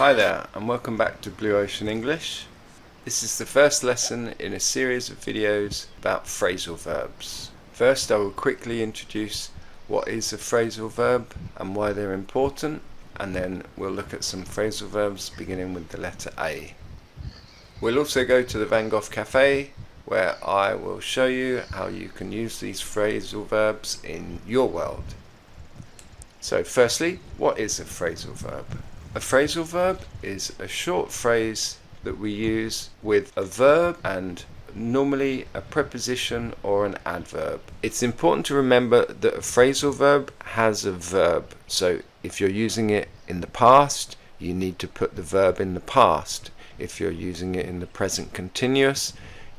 Hi there, and welcome back to Blue Ocean English. This is the first lesson in a series of videos about phrasal verbs. First, I will quickly introduce what is a phrasal verb and why they're important, and then we'll look at some phrasal verbs beginning with the letter A. We'll also go to the Van Gogh Cafe, where I will show you how you can use these phrasal verbs in your world. So firstly, what is a phrasal verb? A phrasal verb is a short phrase that we use with a verb and normally a preposition or an adverb. It's important to remember that a phrasal verb has a verb. So if you're using it in the past, you need to put the verb in the past. If you're using it in the present continuous,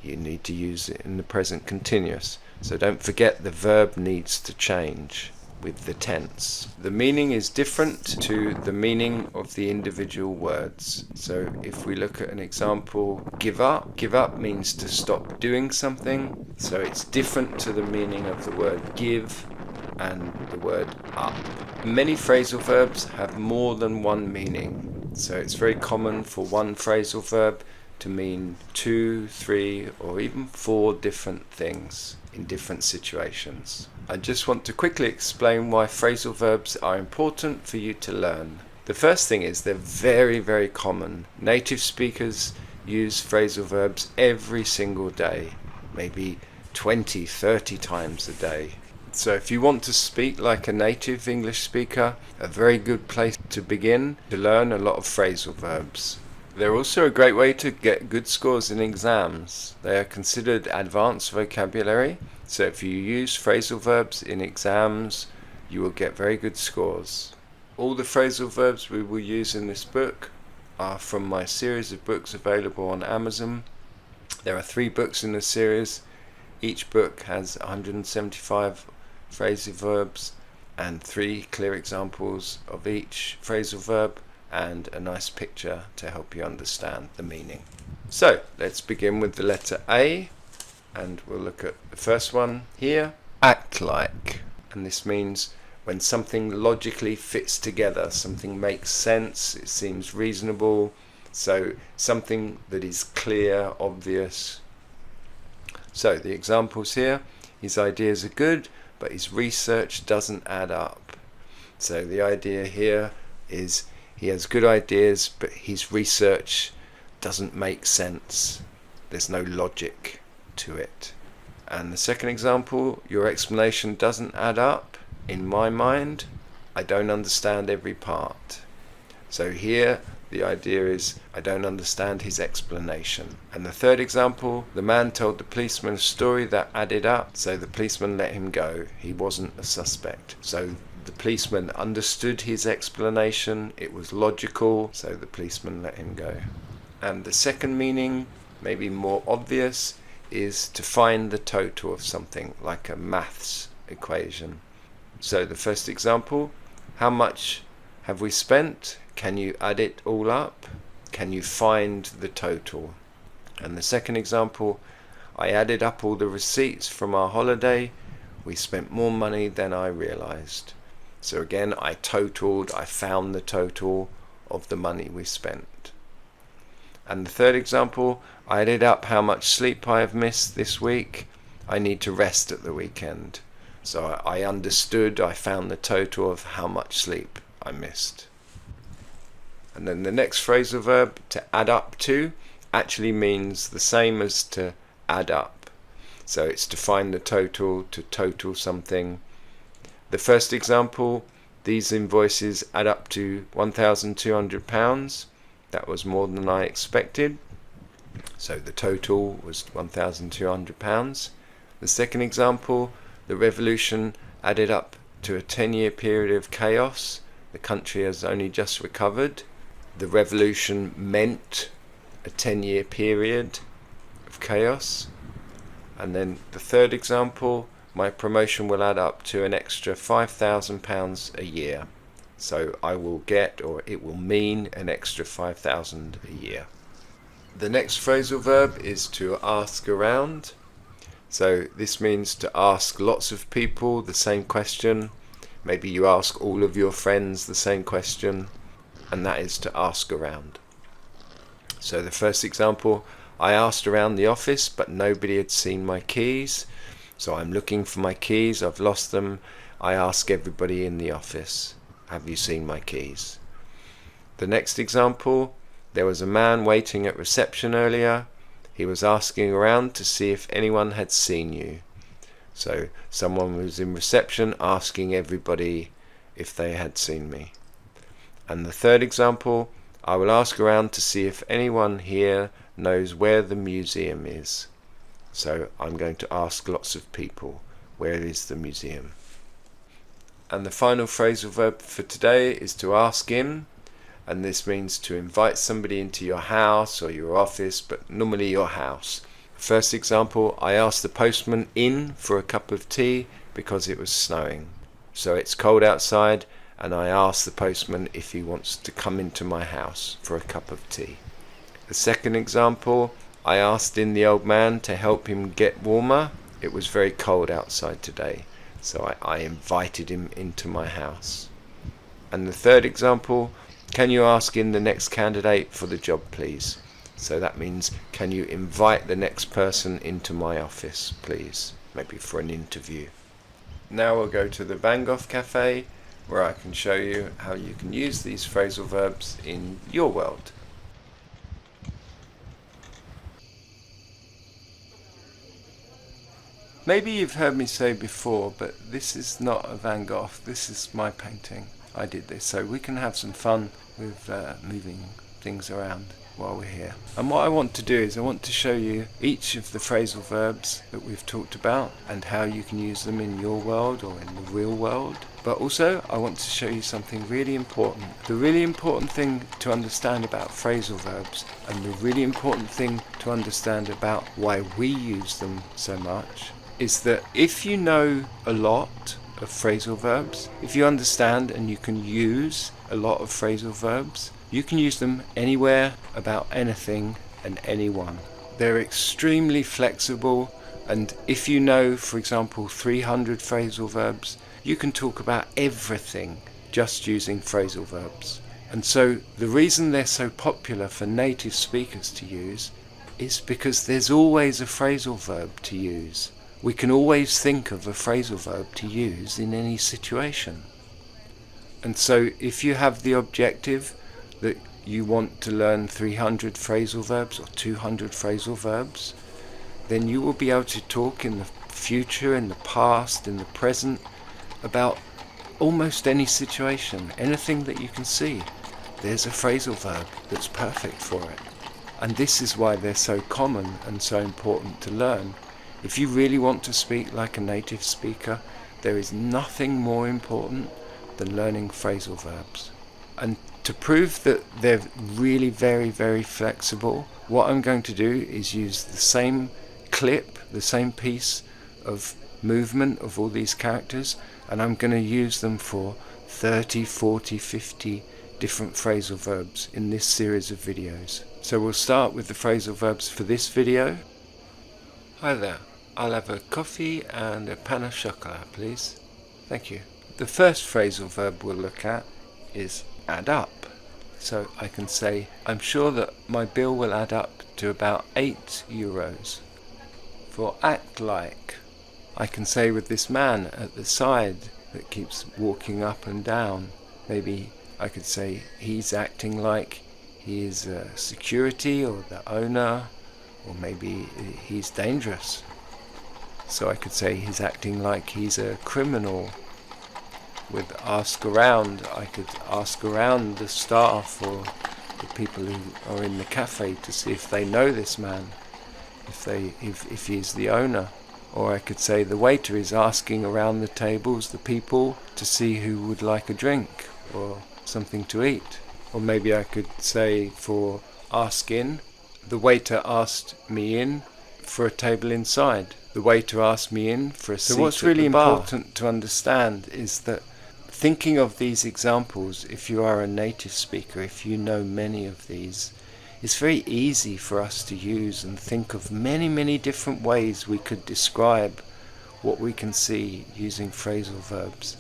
you need to use it in the present continuous. So don't forget the verb needs to change with the tense. The meaning is different to the meaning of the individual words. So if we look at an example, give up means to stop doing something. So it's different to the meaning of the word give and the word up. Many phrasal verbs have more than one meaning. So it's very common for one phrasal verb to mean 2, 3, or even 4 different things in different situations. I just want to quickly explain why phrasal verbs are important for you to learn. The first thing is they're very, very common. Native speakers use phrasal verbs every single day, maybe 20, 30 times a day. So if you want to speak like a native English speaker, a very good place to begin to learn a lot of phrasal verbs. They're also a great way to get good scores in exams. They are considered advanced vocabulary, so if you use phrasal verbs in exams, you will get very good scores. All the phrasal verbs we will use in this book are from my series of books available on Amazon. There are 3 books in the series. Each book has 175 phrasal verbs and 3 clear examples of each phrasal verb, and a nice picture to help you understand the meaning. So let's begin with the letter A, and we'll look at the first one here. Act like, and this means when something logically fits together, something makes sense, it seems reasonable, so something that is clear, obvious. So the examples here: his ideas are good, but his research doesn't add up. So the idea here is he has good ideas, but his research doesn't make sense. There's no logic to it. And the second example, your explanation doesn't add up. In my mind, I don't understand every part. So here, the idea is I don't understand his explanation. And the third example, the man told the policeman a story that added up, so the policeman let him go. He wasn't a suspect. So the policeman understood his explanation, it was logical, so the policeman let him go. And the second meaning, maybe more obvious, is to find the total of something, like a maths equation. So the first example, how much have we spent? Can you add it all up? Can you find the total? And the second example, I added up all the receipts from our holiday. We spent more money than I realized. So again, I found the total of the money we spent. And the third example, I added up how much sleep I have missed this week. I need to rest at the weekend. So I found the total of how much sleep I missed. And then the next phrasal verb, to add up to, actually means the same as to add up. So it's to find the total, to total something. The first example, these invoices add up to £1,200. That was more than I expected. So the total was £1,200. The second example, the revolution added up to a 10-year period of chaos. The country has only just recovered. The revolution meant a 10-year period of chaos. And then the third example, my promotion will add up to an extra £5,000 a year. So I will get, or it will mean, an extra £5,000 a year. The next phrasal verb is to ask around. So this means to ask lots of people the same question. Maybe you ask all of your friends the same question. and that is to ask around. So the first example, I asked around the office but nobody had seen my keys. So I'm looking for my keys, I've lost them. I ask everybody in the office, have you seen my keys? The next example, there was a man waiting at reception earlier. He was asking around to see if anyone had seen you. So someone was in reception asking everybody if they had seen me. And the third example, I will ask around to see if anyone here knows where the museum is. So I'm going to ask lots of people, where is the museum? And the final phrasal verb for today is to ask in, and this means to invite somebody into your house or your office, but normally your house. First example, I asked the postman in for a cup of tea because it was snowing. So it's cold outside and I asked the postman if he wants to come into my house for a cup of tea. The second example, I asked in the old man to help him get warmer. It was very cold outside today, so I invited him into my house. And the third example, can you ask in the next candidate for the job please? So that means, can you invite the next person into my office, please? Maybe for an interview. Now we'll go to the Van Gogh Cafe, where I can show you how you can use these phrasal verbs in your world. Maybe you've heard me say before, but this is not a Van Gogh, this is my painting. I did this, so we can have some fun with moving things around while we're here. And what I want to do is I want to show you each of the phrasal verbs that we've talked about and how you can use them in your world or in the real world. But also I want to show you something really important. The really important thing to understand about phrasal verbs, and the really important thing to understand about why we use them so much, is that if you know a lot of phrasal verbs, if you understand and you can use a lot of phrasal verbs, you can use them anywhere, about anything and anyone. They're extremely flexible, and if you know, for example, 300 phrasal verbs, you can talk about everything just using phrasal verbs. And so the reason they're so popular for native speakers to use is because there's always a phrasal verb to use. We can always think of a phrasal verb to use in any situation. And so if you have the objective that you want to learn 300 phrasal verbs or 200 phrasal verbs, then you will be able to talk in the future, in the past, in the present, about almost any situation, anything that you can see. There's a phrasal verb that's perfect for it. And this is why they're so common and so important to learn. If you really want to speak like a native speaker, there is nothing more important than learning phrasal verbs. And to prove that they're really very, very flexible, what I'm going to do is use the same clip, the same piece of movement of all these characters, and I'm going to use them for 30, 40, 50 different phrasal verbs in this series of videos. So we'll start with the phrasal verbs for this video. Hi there, I'll have a coffee and a pain au chocolat, please. Thank you. The first phrasal verb we'll look at is add up. So I can say, I'm sure that my bill will add up to about €8. For act like, I can say with this man at the side that keeps walking up and down, maybe I could say he's acting like he is a security or the owner, or maybe he's dangerous. So I could say he's acting like he's a criminal. With ask around, I could ask around the staff or the people who are in the cafe to see if they know this man, if he's the owner. Or I could say the waiter is asking around the tables, the people, to see who would like a drink or something to eat. Or maybe I could say for ask in, the waiter asked me in for a table inside. The waiter asked me in for a seat at the bar. So what's really important to understand is that thinking of these examples, if you are a native speaker, if you know many of these, it's very easy for us to use and think of many, many different ways we could describe what we can see using phrasal verbs.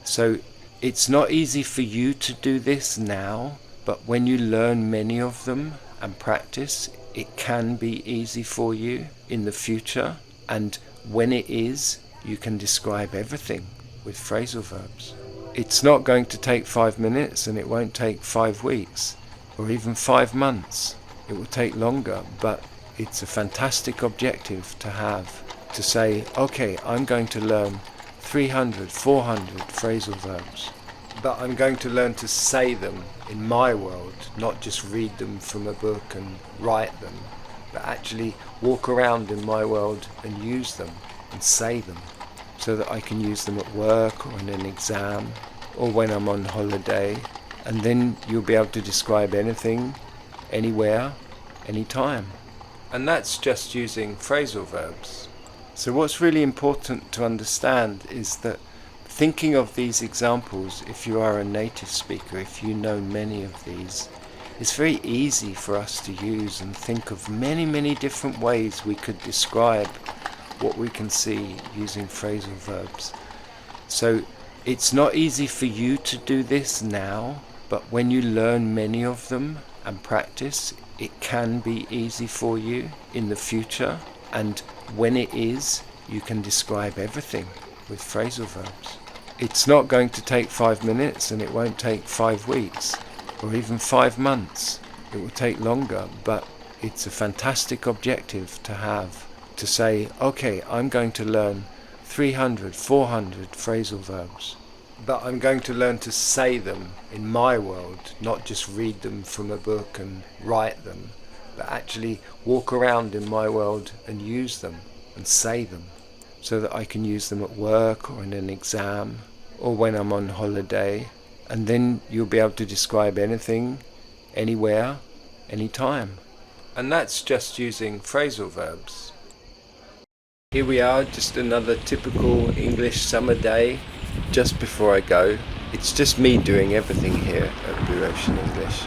So It's not easy for you to do this now, but when you learn many of them and practice, it can be easy for you in the future. And when it is, you can describe everything with phrasal verbs. It's not going to take 5 minutes, and it won't take 5 weeks or even 5 months. It will take longer, but it's a fantastic objective to have, to say, okay, I'm going to learn 300, 400 phrasal verbs, but I'm going to learn to say them in my world, not just read them from a book and write them, but actually walk around in my world and use them and say them, so that I can use them at work or in an exam or when I'm on holiday. And then you'll be able to describe anything, anywhere, anytime. And that's just using phrasal verbs. So what's really important to understand is that thinking of these examples, if you are a native speaker, if you know many of these, it's very easy for us to use and think of many, many different ways we could describe what we can see using phrasal verbs. So it's not easy for you to do this now, but when you learn many of them and practice, it can be easy for you in the future. And when it is, you can describe everything with phrasal verbs. It's not going to take 5 minutes, and it won't take 5 weeks or even 5 months. It will take longer, but it's a fantastic objective to have, to say, okay, I'm going to learn 300, 400 phrasal verbs, but I'm going to learn to say them in my world, not just read them from a book and write them, but actually walk around in my world and use them and say them, so that I can use them at work or in an exam or when I'm on holiday. And then you'll be able to describe anything, anywhere, anytime. And that's just using phrasal verbs. Here we are, just another typical English summer day. Just before I go, it's just me doing everything here at Blue Ocean English.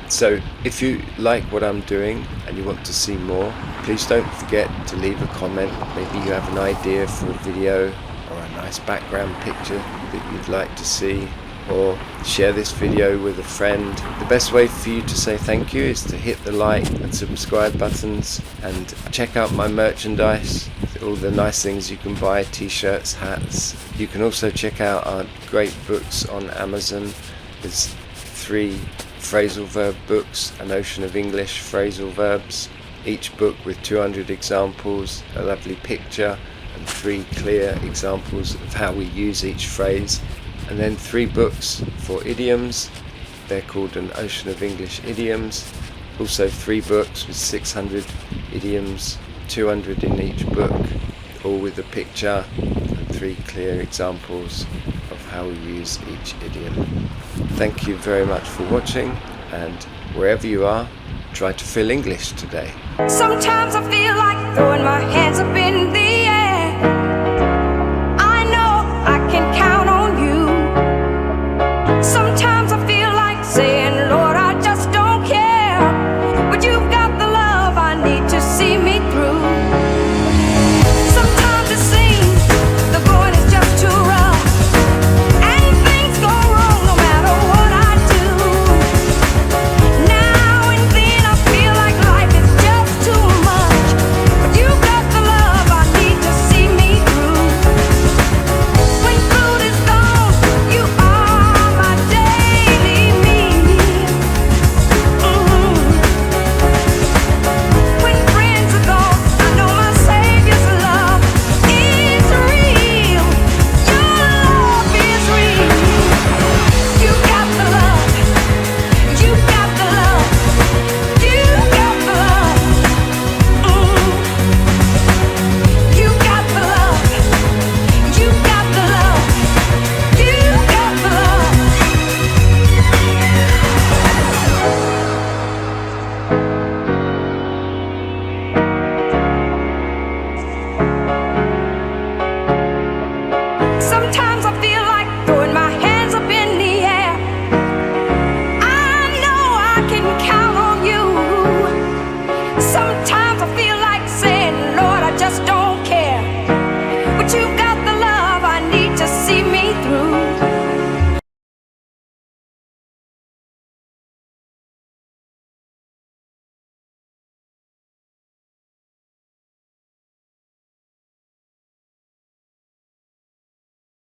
So if you like what I'm doing and you want to see more, please don't forget to leave a comment. Maybe you have an idea for a video or a nice background picture that you'd like to see, or share this video with a friend. The best way for you to say thank you is to hit the like and subscribe buttons, and check out my merchandise, all the nice things you can buy, t-shirts, hats. You can also check out our great books on Amazon. There's 3 phrasal verb books, An Ocean of English Phrasal Verbs, each book with 200 examples, a lovely picture, and 3 clear examples of how we use each phrase. And then 3 books for idioms. They're called An Ocean of English Idioms. Also 3 books with 600 idioms, 200 in each book, all with a picture and 3 clear examples of how we use each idiom. Thank you very much for watching, and wherever you are, try to feel English today. Sometimes I feel like throwing my hands up in the air. I know I can count on you. Sometimes I feel like saying, Lord, I just don't care, but you've got the love I need to see me through. Sometimes it seems the going is just too rough, and things go wrong no matter what I do. Now and then I feel like life is just too much, but you've got the love I need to see me through. When food is gone, you are my daily meal. When friends are gone, I know my Savior's love is real. Your love is real. You got the love. You got the love. You got the love. You got the love. You got the love. You got the love. Sometimes I feel like